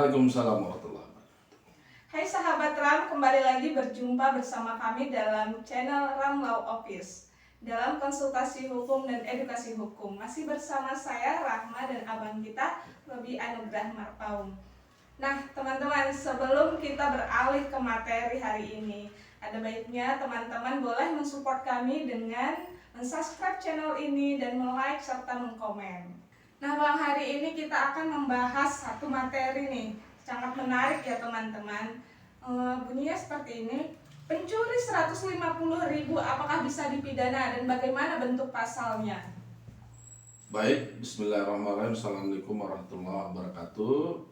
Waalaikumsalam warahmatullahi wabarakatuh. Hai sahabat RAM, kembali lagi berjumpa bersama kami dalam channel RAM Law Office dalam konsultasi hukum dan edukasi hukum. Masih bersama saya Rahma dan abang kita Robi Anugrah Marpaung. Nah teman-teman, sebelum kita beralih ke materi hari ini, ada baiknya teman-teman boleh mensupport kami dengan mensubscribe channel ini dan like serta mengkomen. Nah bang, hari ini kita akan membahas satu materi nih, sangat menarik ya teman-teman. Bunyinya seperti ini. Pencuri 150.000 apakah bisa dipidana dan bagaimana bentuk pasalnya? Baik, bismillahirrahmanirrahim. Assalamualaikum warahmatullahi wabarakatuh.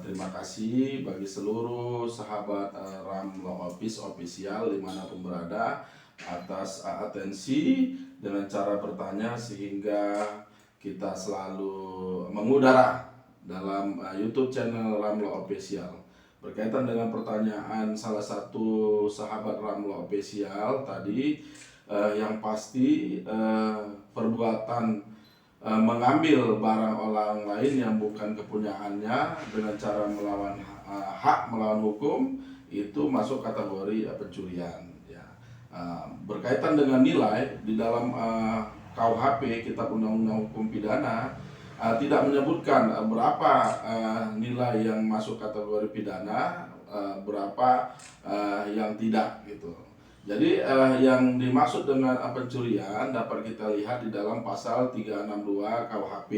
Terima kasih bagi seluruh sahabat RAM Law Office Official dimanapun berada atas atensi dengan cara bertanya sehingga kita selalu mengudara dalam YouTube channel RAM Law Official. Berkaitan dengan pertanyaan salah satu sahabat RAM Law Official tadi, yang pasti perbuatan mengambil barang orang lain yang bukan kepunyaannya dengan cara melawan hak, melawan hukum, itu masuk kategori pencurian. Ya. Berkaitan dengan nilai di dalam KUHP, Kitab Undang-Undang Hukum Pidana, tidak menyebutkan berapa nilai yang masuk kategori pidana, berapa yang tidak gitu. Jadi yang dimaksud dengan pencurian dapat kita lihat di dalam pasal 362 KUHP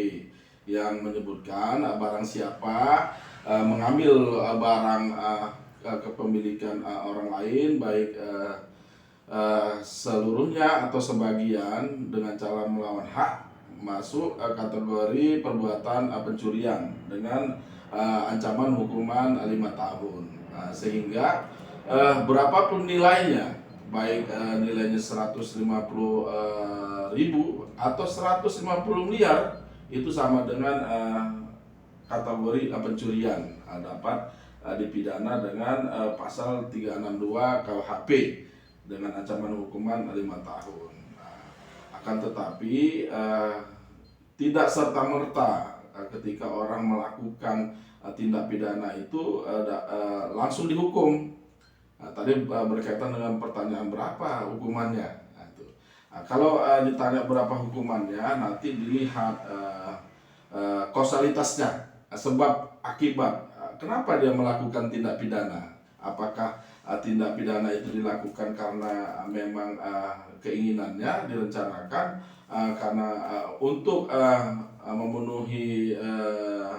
yang menyebutkan barang siapa mengambil barang kepemilikan orang lain, baik seluruhnya atau sebagian dengan cara melawan hak, masuk kategori perbuatan pencurian dengan ancaman hukuman 5 tahun. Sehingga berapapun nilainya, baik nilainya 150.000 atau 150 miliar, itu sama dengan kategori pencurian, dapat dipidana dengan pasal 362 KUHP dengan ancaman hukuman 5 tahun. Akan tetapi tidak serta-merta ketika orang melakukan tindak pidana itu langsung dihukum. Tadi berkaitan dengan pertanyaan berapa hukumannya. Kalau ditanya berapa hukumannya, nanti dilihat kausalitasnya, sebab akibat. Kenapa dia melakukan tindak pidana? Apakah tindak pidana itu dilakukan karena memang keinginannya direncanakan karena untuk memenuhi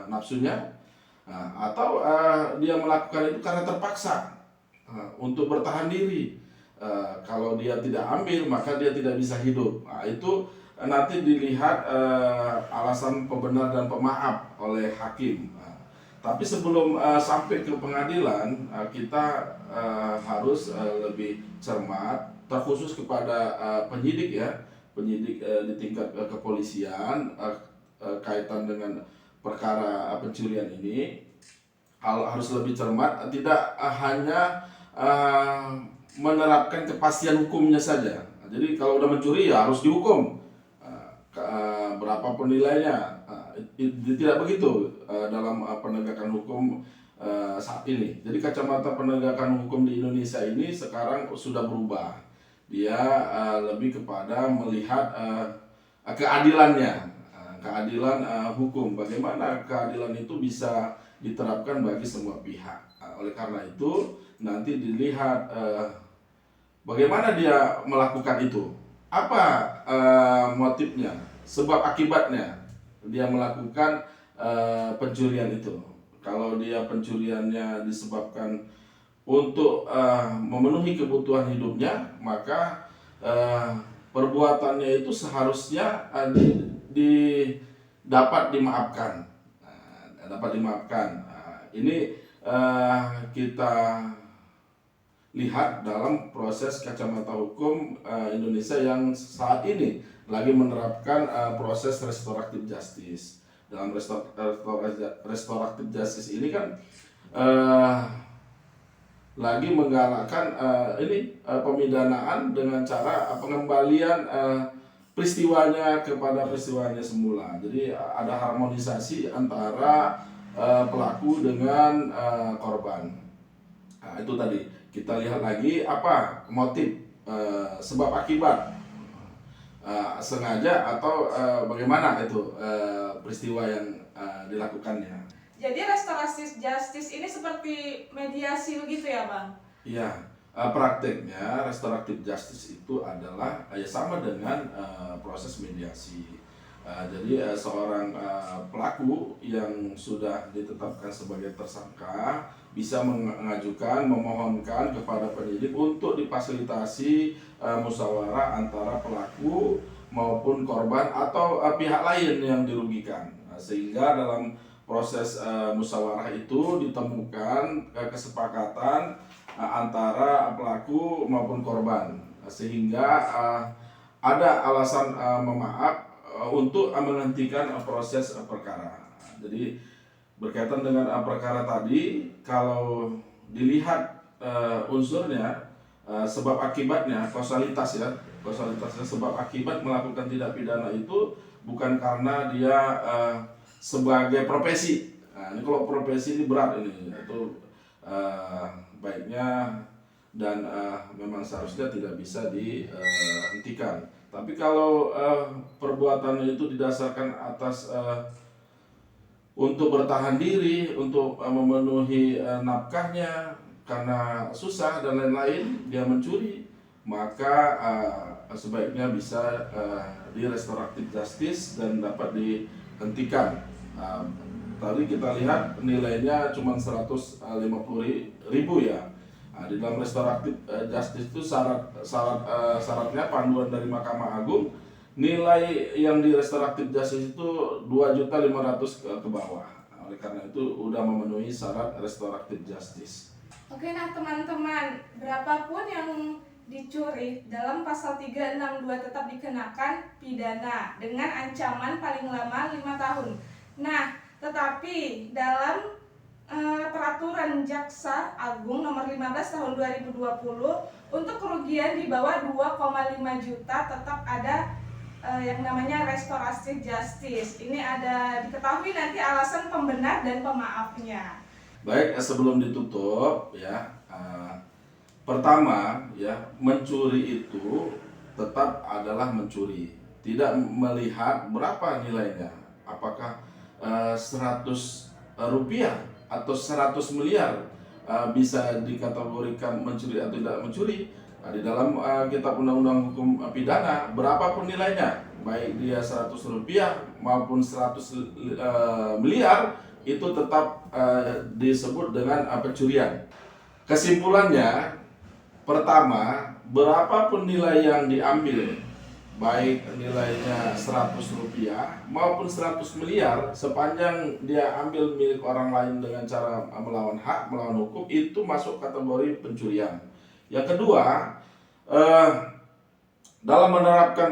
nafsunya, atau dia melakukan itu karena terpaksa untuk bertahan diri. Kalau dia tidak ambil maka dia tidak bisa hidup. Itu nanti dilihat alasan pembenar dan pemaaf oleh hakim. Tapi sebelum sampai ke pengadilan, kita harus lebih cermat, terkhusus kepada penyidik ya, penyidik di tingkat kepolisian kaitan dengan perkara pencurian ini, harus lebih cermat, tidak hanya menerapkan kepastian hukumnya saja. Jadi kalau udah mencuri ya harus dihukum, berapapun nilainya. Tidak begitu dalam penegakan hukum saat ini. Jadi kacamata penegakan hukum di Indonesia ini sekarang sudah berubah. Dia lebih kepada melihat keadilannya, keadilan hukum. Bagaimana keadilan itu bisa diterapkan bagi semua pihak. Oleh karena itu nanti dilihat bagaimana dia melakukan itu, apa motifnya, sebab akibatnya dia melakukan pencurian itu. Kalau dia pencuriannya disebabkan untuk memenuhi kebutuhan hidupnya, maka perbuatannya itu seharusnya dapat dimaafkan. Dapat dimaafkan. Ini kita lihat dalam proses kacamata hukum Indonesia yang saat ini lagi menerapkan proses restoratif justice. Dalam restoratif justice ini kan lagi menggalakkan pemidanaan dengan cara pengembalian peristiwanya kepada peristiwanya semula. Jadi ada harmonisasi antara pelaku dengan korban. Nah, itu tadi kita lihat lagi apa motif, sebab akibat, sengaja atau bagaimana itu peristiwa yang dilakukannya. Jadi restoratif justice ini seperti mediasi begitu ya Bang? Iya, prakteknya restoratif justice itu adalah ya sama dengan proses mediasi. Jadi seorang pelaku yang sudah ditetapkan sebagai tersangka bisa mengajukan, memohonkan kepada penyidik untuk difasilitasi musyawarah antara pelaku maupun korban atau pihak lain yang dirugikan. Sehingga dalam proses musyawarah itu ditemukan kesepakatan antara pelaku maupun korban, sehingga ada alasan memaaf untuk menghentikan proses perkara. Jadi berkaitan dengan perkara tadi, kalau dilihat unsurnya, sebab akibatnya, kausalitasnya sebab akibat melakukan tindak pidana itu bukan karena dia sebagai profesi. Nah, ini kalau profesi ini berat ini, itu baiknya dan memang seharusnya tidak bisa dihentikan. Tapi kalau perbuatannya itu didasarkan atas untuk bertahan diri, untuk memenuhi nafkahnya karena susah dan lain-lain, dia mencuri, maka sebaiknya bisa di restoratif justice dan dapat dihentikan. Tadi kita lihat nilainya cuma 150.000 ya. Nah, di dalam restoratif justice itu syaratnya panduan dari Mahkamah Agung, nilai yang di restoratif justice itu 2.500.000 ke bawah. Nah, oleh karena itu udah memenuhi syarat restoratif justice. Oke, nah teman-teman, berapapun yang dicuri dalam pasal 362 tetap dikenakan pidana dengan ancaman paling lama 5 tahun. Nah, tetapi dalam peraturan Jaksa Agung nomor 15 tahun 2020 untuk kerugian di bawah 2,5 juta tetap ada yang namanya restoratif justice. Ini ada diketahui nanti alasan pembenar dan pemaafnya. Baik, sebelum ditutup ya, pertama ya, mencuri itu tetap adalah mencuri, tidak melihat berapa nilainya, apakah 100 rupiah atau 100 miliar bisa dikategorikan mencuri atau tidak mencuri. Nah, di dalam kitab undang-undang hukum pidana, berapapun nilainya, baik dia 100 rupiah maupun 100 miliar, itu tetap disebut dengan pencurian. Kesimpulannya, pertama, berapapun nilai yang diambil, baik nilainya 100 rupiah maupun 100 miliar, sepanjang dia ambil milik orang lain dengan cara melawan hak, melawan hukum, itu masuk kategori pencurian. Yang kedua, dalam menerapkan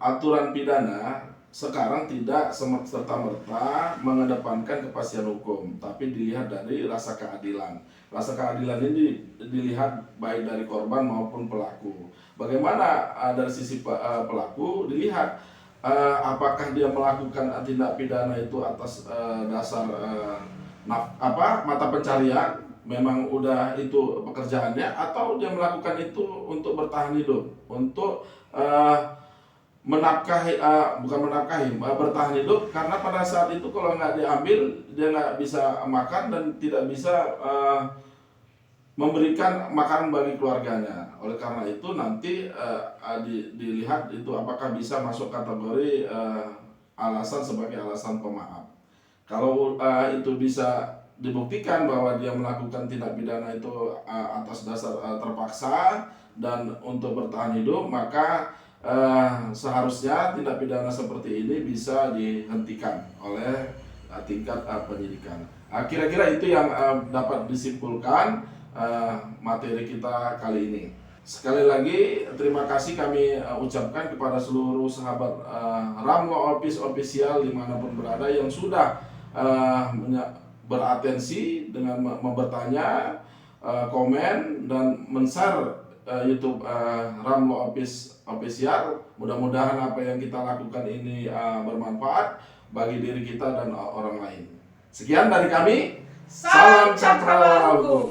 aturan pidana, sekarang tidak serta-merta mengedepankan kepastian hukum, tapi dilihat dari rasa keadilan. Rasa keadilan ini dilihat baik dari korban maupun pelaku. Bagaimana dari sisi pelaku, dilihat apakah dia melakukan tindak pidana itu atas dasar mata pencarian, memang udah itu pekerjaannya, atau dia melakukan itu untuk bertahan hidup, untuk bertahan hidup, karena pada saat itu kalau nggak diambil, dia nggak bisa makan dan tidak bisa memberikan makanan bagi keluarganya. Oleh karena itu nanti dilihat itu apakah bisa masuk kategori alasan sebagai alasan pemaaf. Kalau itu bisa dibuktikan bahwa dia melakukan tindak pidana itu atas dasar terpaksa dan untuk bertahan hidup, maka seharusnya tindak pidana seperti ini bisa dihentikan oleh tingkat penyidikan. Kira-kira itu yang dapat disimpulkan materi kita kali ini. Sekali lagi terima kasih kami ucapkan kepada seluruh sahabat RAM Law Office Official dimanapun berada yang sudah beratensi dengan bertanya, komen, dan men-share YouTube RAM Law Office Official. Mudah-mudahan apa yang kita lakukan ini bermanfaat bagi diri kita dan orang lain. Sekian dari kami. Salam Cakrawala Hukum.